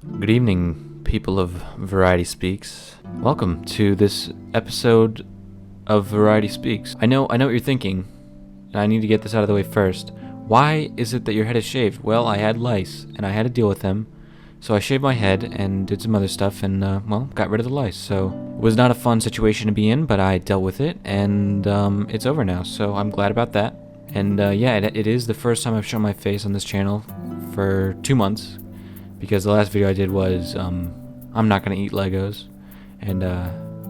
Good evening, people of Variety Speaks. Welcome to this episode of Variety Speaks. I know what you're thinking, and I need to get this out of the way first. Why is it that your head is shaved? Well, I had lice, and I had to deal with them. So I shaved my head and did some other stuff and, got rid of the lice. So it was not a fun situation to be in, but I dealt with it, and it's over now. So I'm glad about that. And it is the first time I've shown my face on this channel for 2 months. Because the last video I did was, I'm not going to eat Legos. And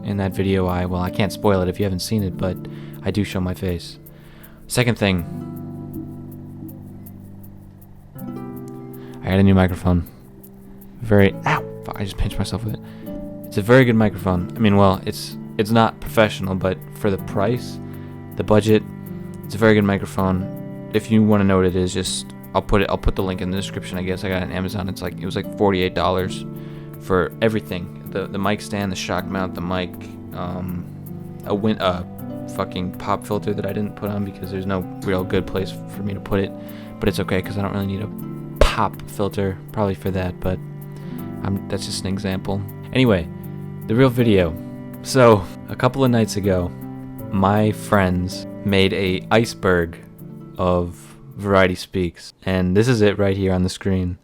in that video, I can't spoil it if you haven't seen it, but I do show my face. Second thing, I got a new microphone. Ow! Fuck, I just pinched myself with it. It's a very good microphone. I mean, well, it's not professional, but for the price, the budget, it's a very good microphone. If you want to know what it is, just I'll put the link in the description. I guess I got it on Amazon. It was like $48 for everything. The mic stand, the shock mount, the mic, a fucking pop filter that I didn't put on because there's no real good place for me to put it. But it's okay because I don't really need a pop filter probably for that. But that's just an example. Anyway, the real video. So a couple of nights ago, my friends made a iceberg of Variety Speaks, and this is it right here on the screen.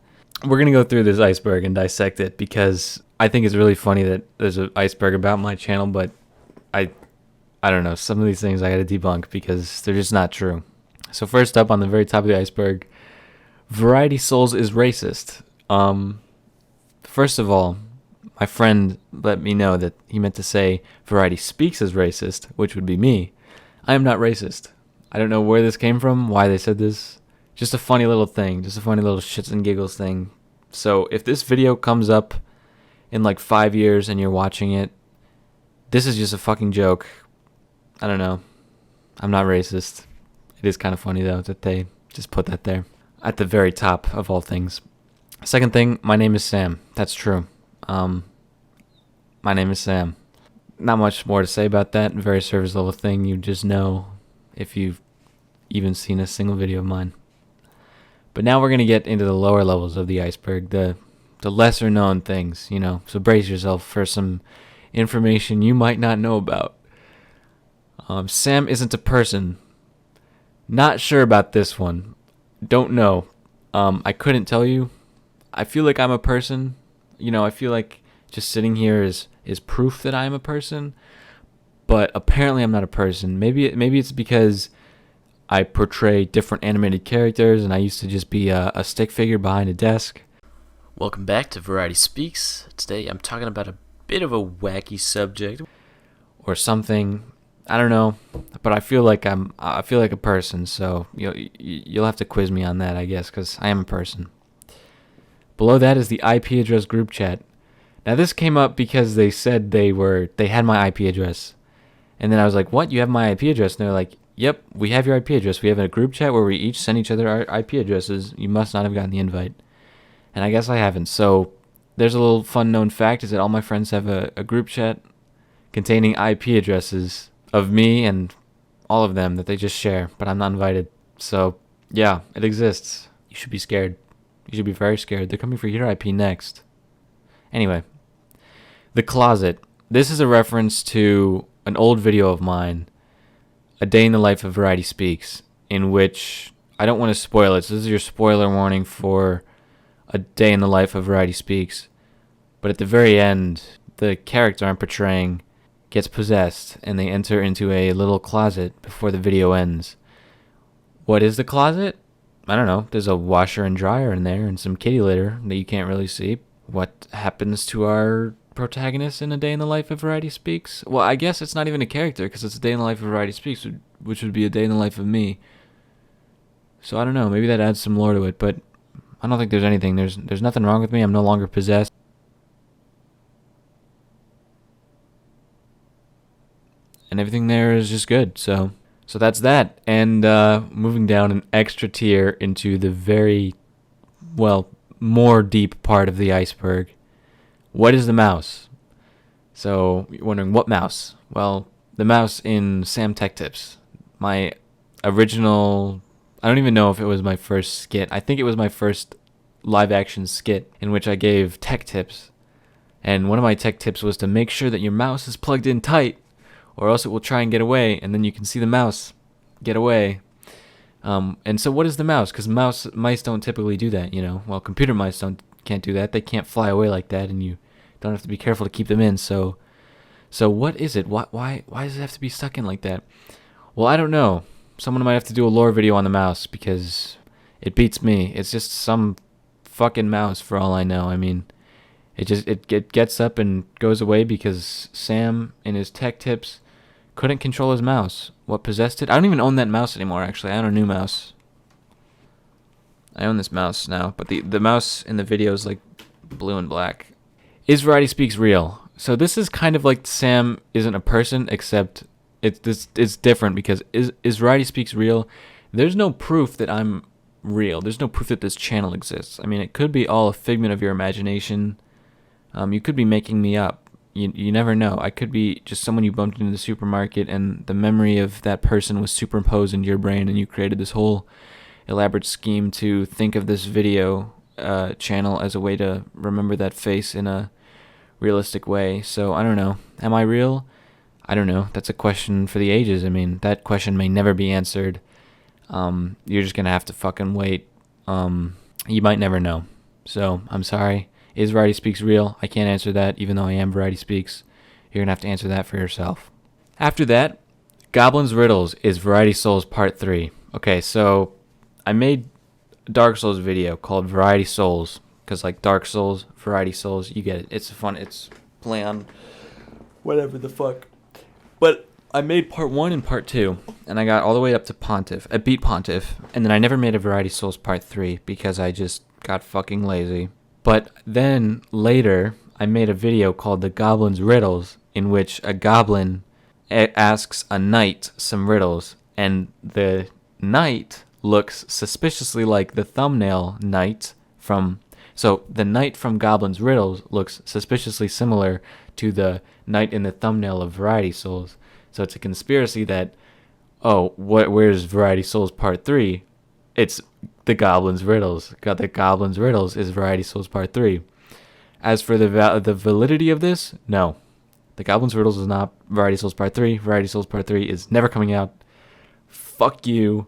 We're gonna go through this iceberg and dissect it because I think it's really funny that there's an iceberg about my channel, but I don't know, some of these things I gotta debunk because they're just not true. So first up on the very top of the iceberg, Variety Souls is racist. First of all, my friend let me know that he meant to say Variety Speaks is racist, which would be me. I am not racist. I don't know where this came from, why they said this. Just a funny little thing. Just a funny little shits and giggles thing. So if this video comes up in like 5 years and you're watching it, this is just a fucking joke. I don't know. I'm not racist. It is kind of funny though that they just put that there. At the very top of all things. Second thing, my name is Sam. That's true. My name is Sam. Not much more to say about that. Very surface level thing. You just know if you've even seen a single video of mine. But now we're going to get into the lower levels of the iceberg, the lesser known things, so brace yourself for some information you might not know about. Sam isn't a person. Not sure about this one. Don't know. I couldn't tell you. I feel like I'm a person. I feel like just sitting here is proof that I am a person. But apparently I'm not a person. Maybe it's because I portray different animated characters and I used to just be a stick figure behind a desk. Welcome back to Variety Speaks. Today I'm talking about a bit of a wacky subject or something. I don't know, but I feel like a person, so you'll have to quiz me on that, I guess, because I am a person. Below that is the IP address group chat. Now this came up because they said they had my IP address. And then I was like, what? You have my IP address? And they're like, yep, we have your IP address. We have a group chat where we each send each other our IP addresses. You must not have gotten the invite. And I guess I haven't. So there's a little fun known fact is that all my friends have a group chat containing IP addresses of me and all of them that they just share, but I'm not invited. So yeah, it exists. You should be scared. You should be very scared. They're coming for your IP next. Anyway, the closet. This is a reference to an old video of mine, A Day in the Life of Variety Speaks, in which I don't want to spoil it. So this is your spoiler warning for A Day in the Life of Variety Speaks. But at the very end, the character I'm portraying gets possessed and they enter into a little closet before the video ends. What is the closet? I don't know. There's a washer and dryer in there and some kitty litter that you can't really see. What happens to our protagonist in A Day in the Life of Variety Speaks? Well, I guess it's not even a character because it's A Day in the Life of Variety Speaks, which would be a day in the life of me. So I don't know, maybe that adds some lore to it, but I don't think there's anything. There's nothing wrong with me. I'm no longer possessed. And everything there is just good. So that's that. And moving down an extra tier into the very more deep part of the iceberg. What is the mouse? So you're wondering what mouse? Well, the mouse in Sam Tech Tips. My original, I don't even know if it was my first skit. I think it was my first live action skit in which I gave tech tips. And one of my tech tips was to make sure that your mouse is plugged in tight, or else it will try and get away, and then you can see the mouse get away. And so what is the mouse? Because mice don't typically do that, you know. Well, computer mice can't do that. They can't fly away like that, and you don't have to be careful to keep them in. So what is it? Why does it have to be stuck in like that? Well, I don't know. Someone might have to do a lore video on the mouse, because it beats me. It's just some fucking mouse for all I know. I mean, it gets up and goes away because Sam, in his tech tips, couldn't control his mouse. What possessed it? I don't even own that mouse anymore, actually. I own a new mouse. I own this mouse now, but the mouse in the video is like blue and black. Is VarietySpeaks real? So this is kind of like Sam isn't a person, except it's different, because is VarietySpeaks real? There's no proof that I'm real. There's no proof that this channel exists. I mean, it could be all a figment of your imagination. You could be making me up. You never know. I could be just someone you bumped into the supermarket, and the memory of that person was superimposed into your brain, and you created this whole elaborate scheme to think of this video channel as a way to remember that face in a realistic way. So I don't know. Am I real? I don't know. That's a question for the ages. I mean, that question may never be answered. You're just gonna have to fucking wait. You might never know. So I'm sorry. Is VarietySpeaks real? I can't answer that, even though I am VarietySpeaks. You're gonna have to answer that for yourself. After that, Goblin's Riddles is Variety Souls Part 3. Okay, so I made a Dark Souls video called Variety Souls, because like Dark Souls, Variety Souls, you get it. It's play on whatever the fuck. But I made Part 1 and Part 2, and I got all the way up to Pontiff. I beat Pontiff, and then I never made a Variety Souls Part 3 because I just got fucking lazy. But then later, I made a video called The Goblin's Riddles, in which a goblin asks a knight some riddles, and the knight looks suspiciously like the thumbnail knight from... So the knight from Goblin's Riddles looks suspiciously similar to the knight in the thumbnail of Variety Souls. So it's a conspiracy that, where's Variety Souls Part 3? It's The Goblin's Riddles. The Goblin's Riddles is Variety Souls Part 3. As for the validity of this, no. The Goblin's Riddles is not Variety Souls Part 3. Variety Souls Part 3 is never coming out. Fuck you.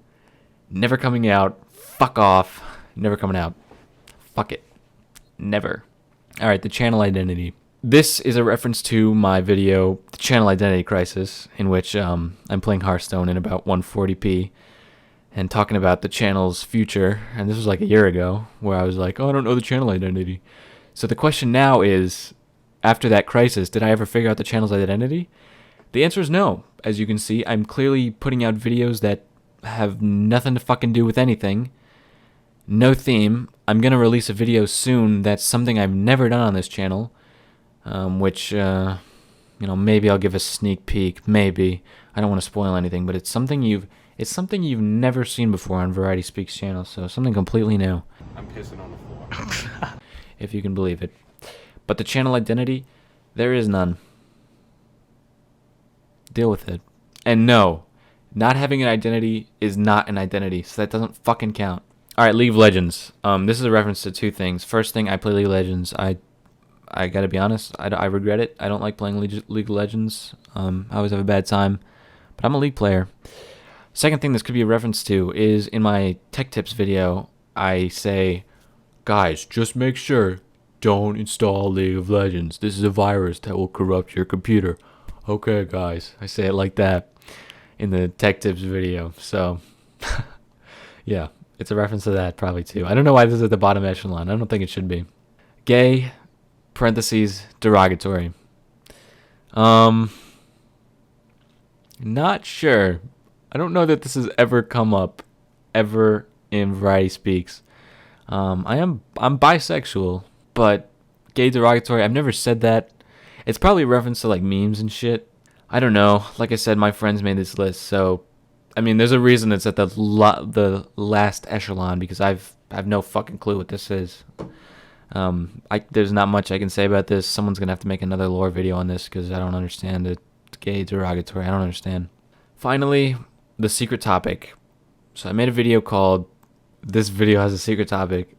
Never coming out. Fuck off. Never coming out. Fuck it. Never. Alright, the channel identity. This is a reference to my video, The Channel Identity Crisis, in which I'm playing Hearthstone in about 140p and talking about the channel's future. And this was like a year ago, where I was like, I don't know the channel identity. So the question now is, after that crisis, did I ever figure out the channel's identity? The answer is no. As you can see, I'm clearly putting out videos that have nothing to fucking do with anything. No theme. I'm going to release a video soon that's something I've never done on this channel, which, maybe I'll give a sneak peek. Maybe. I don't want to spoil anything, but it's something you've never seen before on VarietySpeaks channel, so something completely new. I'm pissing on the floor. If you can believe it. But the channel identity, there is none. Deal with it. And no, not having an identity is not an identity, so that doesn't fucking count. Alright, League of Legends. This is a reference to two things. First thing, I play League of Legends. I gotta be honest, I regret it. I don't like playing League of Legends. I always have a bad time, but I'm a League player. Second thing this could be a reference to is in my tech tips video, I say, guys, just make sure don't install League of Legends. This is a virus that will corrupt your computer. Okay, guys. I say it like that in the tech tips video. So, yeah, it's a reference to that probably too. I don't know why this is at the bottom echelon. I don't think it should be. Gay, parentheses, derogatory. Not sure. I don't know that this has ever come up ever in VarietySpeaks. I'm bisexual, but gay, derogatory, I've never said that. It's probably a reference to like memes and shit. I don't know. Like I said, my friends made this list, so I mean, there's a reason it's at the last echelon, because I have no fucking clue what this is. There's not much I can say about this. Someone's gonna have to make another lore video on this because I don't understand it. Gay, derogatory, I don't understand. Finally, the secret topic. So I made a video called "This Video Has a Secret Topic,"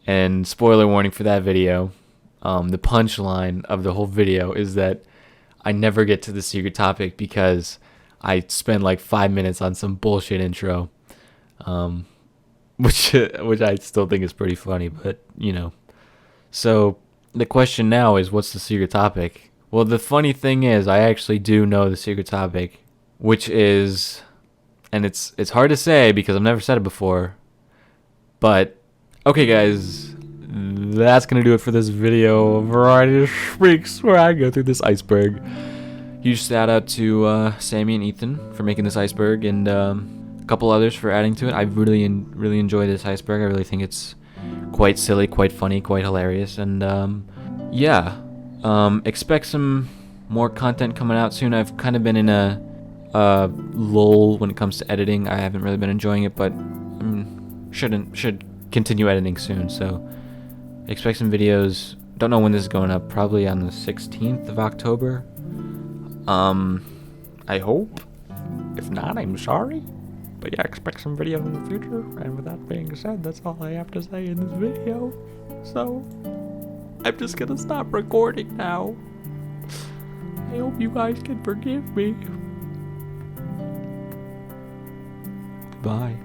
And spoiler warning for that video, the punchline of the whole video is that I never get to the secret topic because I spend like 5 minutes on some bullshit intro, which I still think is pretty funny, but you know. So the question now is, what's the secret topic? Well, the funny thing is, I actually do know the secret topic, which is, and it's hard to say because I've never said it before, but okay, guys, that's gonna do it for this video of Variety Speaks, where I go through this iceberg. Huge shout out to Sammy and Ethan for making this iceberg, and a couple others for adding to it. I really enjoy this iceberg. I really think it's quite silly, quite funny, quite hilarious, and yeah, expect some more content coming out soon. I've kind of been in a lull when it comes to editing. I haven't really been enjoying it, but should continue editing soon, so expect some videos. Don't know when this is going up, probably on the 16th of October. I hope. If not, I'm sorry. But yeah, expect some videos in the future. And with that being said, that's all I have to say in this video. So, I'm just gonna stop recording now. I hope you guys can forgive me. Goodbye.